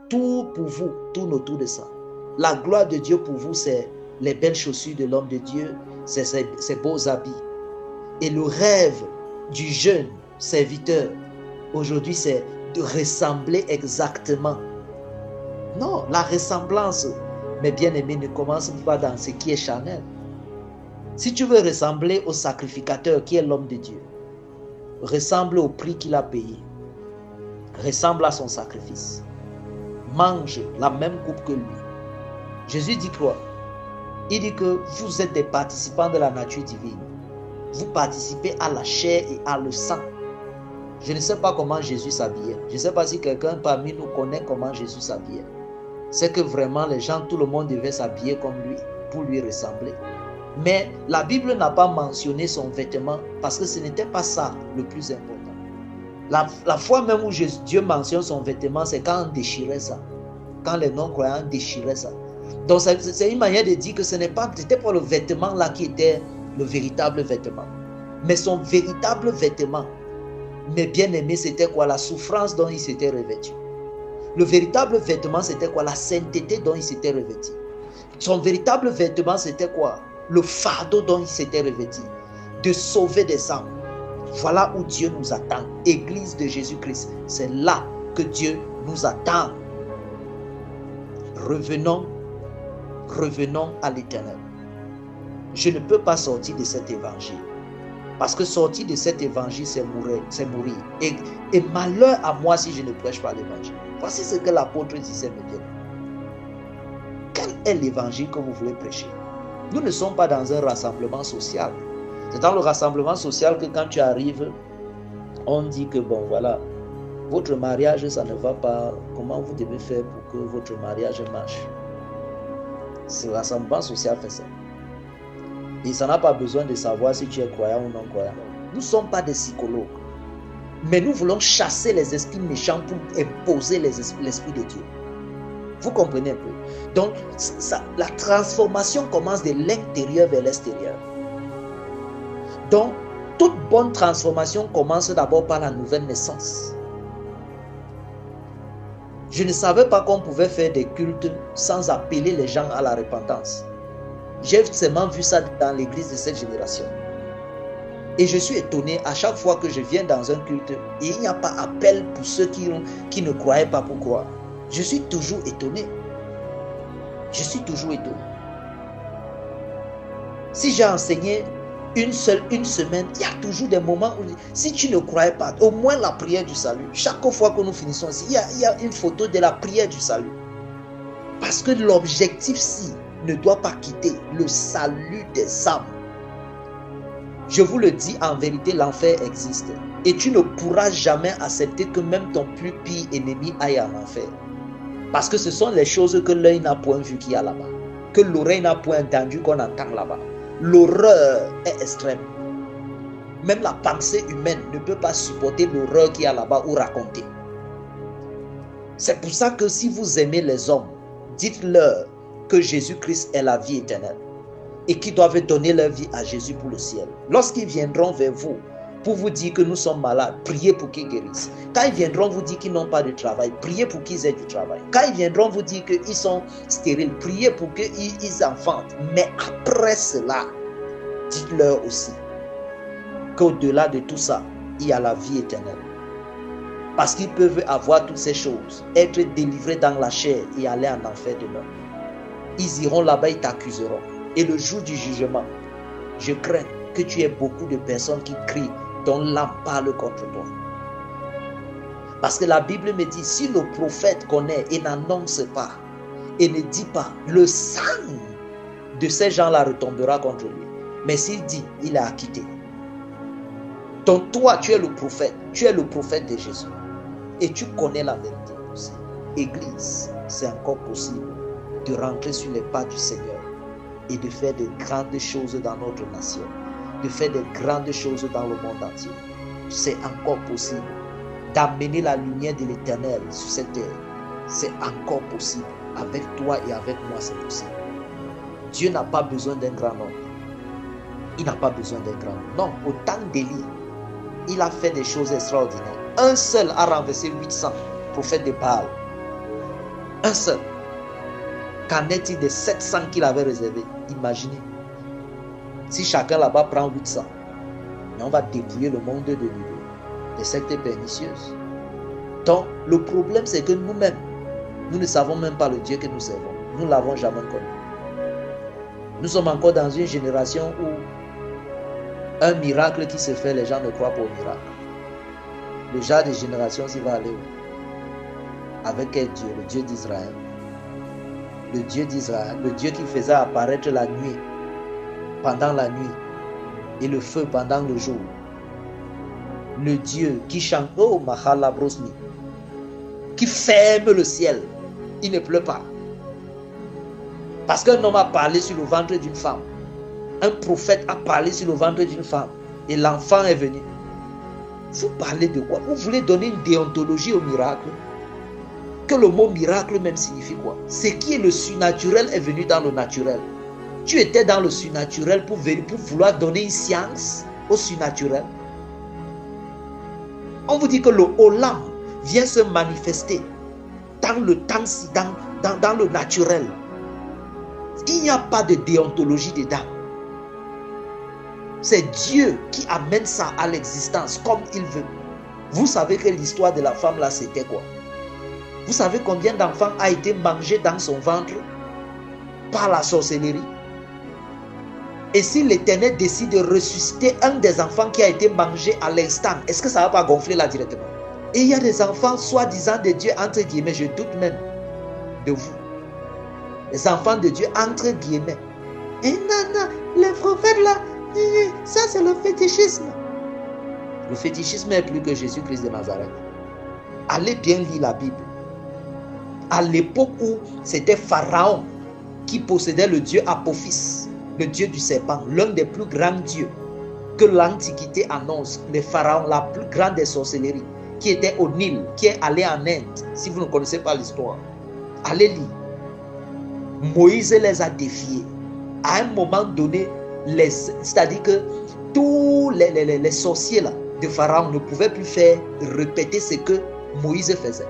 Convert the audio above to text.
Tout pour vous tourne autour de ça. La gloire de Dieu pour vous, c'est les belles chaussures de l'homme de Dieu, c'est ses beaux habits. Et le rêve du jeune serviteur, aujourd'hui, c'est de ressembler exactement. Non, la ressemblance, mes bien-aimés, ne commence pas dans ce qui est charnel. Si tu veux ressembler au sacrificateur qui est l'homme de Dieu, ressemble au prix qu'il a payé, ressemble à son sacrifice, mange la même coupe que lui. Jésus dit quoi? Il dit que vous êtes des participants de la nature divine. Vous participez à la chair et à le sang. Je ne sais pas comment Jésus s'habillait. Je ne sais pas si quelqu'un parmi nous connaît comment Jésus s'habillait. C'est que vraiment les gens, tout le monde devait s'habiller comme lui pour lui ressembler. Mais la Bible n'a pas mentionné son vêtement parce que ce n'était pas ça le plus important. La fois même où Dieu mentionne son vêtement, c'est quand on déchirait ça. Quand les non-croyants déchiraient ça. Donc c'est une manière de dire que ce n'était pas le vêtement là qui était le véritable vêtement. Mais son véritable vêtement, mes bien-aimés, c'était quoi? La souffrance dont il s'était revêtu. Le véritable vêtement, c'était quoi? La sainteté dont il s'était revêtu. Son véritable vêtement, c'était quoi? Le fardeau dont il s'était revêtu. De sauver des âmes. Voilà où Dieu nous attend. Église de Jésus-Christ. C'est là que Dieu nous attend. Revenons à l'Éternel. Je ne peux pas sortir de cet évangile. Parce que sortir de cet évangile, c'est mourir. Et malheur à moi si je ne prêche pas l'évangile. Voici ce que l'apôtre disait, mes bien. Quel est l'évangile que vous voulez prêcher? Nous ne sommes pas dans un rassemblement social. C'est dans le rassemblement social que quand tu arrives, on dit que bon voilà, votre mariage ça ne va pas. Comment vous devez faire pour que votre mariage marche? Ce rassemblement social fait ça. Et ça n'a pas besoin de savoir si tu es croyant ou non croyant. Nous ne sommes pas des psychologues. Mais nous voulons chasser les esprits méchants pour imposer l'esprit de Dieu. Vous comprenez un peu? Donc, la transformation commence de l'intérieur vers l'extérieur. Donc, toute bonne transformation commence d'abord par la nouvelle naissance. Je ne savais pas qu'on pouvait faire des cultes sans appeler les gens à la repentance. J'ai seulement vu ça dans l'église de cette génération. Et je suis étonné à chaque fois que je viens dans un culte et il n'y a pas appel pour ceux qui ne croyaient pas pour croire. Je suis toujours étonné. Je suis toujours étonné. Si j'ai enseigné une semaine, il y a toujours des moments où, si tu ne croyais pas, au moins la prière du salut. Chaque fois que nous finissons ici, il y a une photo de la prière du salut. Parce que l'objectif-ci ne doit pas quitter le salut des âmes. Je vous le dis en vérité, l'enfer existe. Et tu ne pourras jamais accepter que même ton plus pire ennemi aille en enfer. Parce que ce sont les choses que l'œil n'a point vu qu'il y a là-bas. Que l'oreille n'a point entendu qu'on entend là-bas. L'horreur est extrême. Même la pensée humaine ne peut pas supporter l'horreur qu'il y a là-bas ou raconter. C'est pour ça que si vous aimez les hommes, dites-leur que Jésus-Christ est la vie éternelle et qu'ils doivent donner leur vie à Jésus pour le ciel. Lorsqu'ils viendront vers vous pour vous dire que nous sommes malades, priez pour qu'ils guérissent. Quand ils viendront vous dire qu'ils n'ont pas de travail, priez pour qu'ils aient du travail. Quand ils viendront vous dire qu'ils sont stériles, priez pour qu'ils enfantent. Mais après cela, dites-leur aussi qu'au-delà de tout ça, il y a la vie éternelle. Parce qu'ils peuvent avoir toutes ces choses, être délivrés dans la chair et aller en enfer demain. Ils iront là-bas, ils t'accuseront. Et le jour du jugement, je crains que tu aies beaucoup de personnes qui crient, dont l'âme parle contre toi. Parce que la Bible me dit, si le prophète connaît et n'annonce pas, et ne dit pas, le sang de ces gens-là retombera contre lui. Mais s'il dit, il est acquitté. Donc toi, tu es le prophète de Jésus. Et tu connais la vérité aussi. Église, c'est encore possible de rentrer sur les pas du Seigneur et de faire de grandes choses dans notre nation, de faire de grandes choses dans le monde entier. C'est encore possible d'amener la lumière de l'Éternel sur cette terre. C'est encore possible. Avec toi et avec moi, c'est possible. Dieu n'a pas besoin d'un grand homme. Il n'a pas besoin d'un grand homme. Non, au temps d'Élie, il a fait des choses extraordinaires. Un seul a renversé 800 prophètes de Baal. Un seul. Qu'en est-il des 700 qu'il avait réservés? Imaginez. Si chacun là-bas prend 800, mais on va dépouiller le monde des sectes pernicieuses. Donc, le problème, c'est que nous-mêmes, nous ne savons même pas le Dieu que nous servons. Nous ne l'avons jamais connu. Nous sommes encore dans une génération où un miracle qui se fait, les gens ne croient pas au miracle. Le genre de génération, s'il va aller où? Avec quel Dieu? Le Dieu d'Israël. Le Dieu d'Israël, le Dieu qui faisait apparaître la nuit pendant la nuit et le feu pendant le jour. Le Dieu qui chante, oh Mahala Brosni, qui ferme le ciel, il ne pleut pas. Parce qu'un homme a parlé sur le ventre d'une femme. Un prophète a parlé sur le ventre d'une femme. Et l'enfant est venu. Vous parlez de quoi? Vous voulez donner une déontologie au miracle? Que le mot miracle même signifie quoi? Ce qui est le surnaturel est venu dans le naturel. Tu étais dans le surnaturel pour vouloir donner une science au surnaturel. On vous dit que le Olam vient se manifester dans le temps, dans le naturel. Il n'y a pas de déontologie dedans. C'est Dieu qui amène ça à l'existence comme il veut. Vous savez que l'histoire de la femme là, c'était quoi? Vous savez combien d'enfants a été mangé dans son ventre par la sorcellerie? Et si l'Éternel décide de ressusciter un des enfants qui a été mangé à l'instant, est-ce que ça ne va pas gonfler là directement? Et il y a des enfants soi-disant de Dieu, entre guillemets, je doute même de vous. Les enfants de Dieu, entre guillemets. Et non, les prophètes là, ça c'est le fétichisme. Le fétichisme est plus que Jésus-Christ de Nazareth. Allez bien lire la Bible. À l'époque où c'était Pharaon qui possédait le dieu Apophis, le dieu du serpent, l'un des plus grands dieux que l'Antiquité annonce, le Pharaon, la plus grande des sorcelleries, qui était au Nil, qui est allé en Inde. Si vous ne connaissez pas l'histoire, allez lire. Moïse les a défiés. À un moment donné, c'est-à-dire que tous les sorciers là, de Pharaon ne pouvaient plus répéter ce que Moïse faisait.